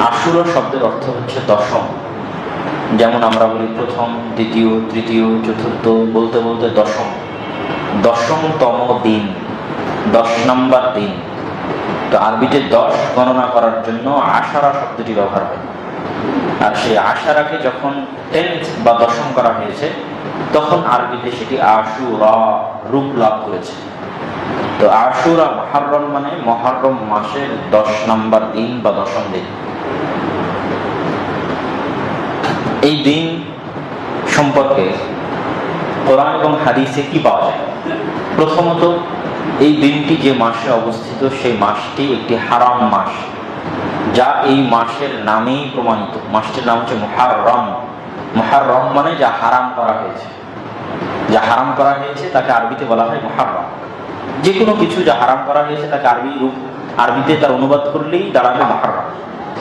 আশুরা শব্দের অর্থ হচ্ছে দশম। যেমন আমরা বলি প্রথম, দ্বিতীয়, তৃতীয়, চতুর্থ, বলতে বলতে দশম, দশমতম দিন, 10 নম্বর দিন। তো আরবিতে 10 গণনা করার জন্য আশারা শব্দটি ব্যবহার হয়। আর সেই আশারাকে যখন 10th বা দশম করা হয়েছে, তখন আরবিতে সেটি আশুরা রূপ লাভ করেছে। তো আশুরা মুহররম মানে মুহররম মাসের 10 নম্বর দিন বা দশম দিন। এই দিন সম্পর্কে কোরআন এবং হাদিসে কি পাওয়া যায়? প্রথমত, এই দিনটি যে মাসে অবস্থিত সেই মাসটি একটি হারাম মাস, যা এই মাসের নামেই প্রমাণিত। মাসটির নাম হচ্ছে মুহররম। মুহররম মানে যা হারাম করা হয়েছে। যা হারাম করা হয়েছে তাকে আরবিতে বলা হয় মুহররম। যে কোনো কিছু যা হারাম করা হয়েছে তাকে আরবিতে তার অনুবাদ করলেই দাঁড়াবে মুহররম।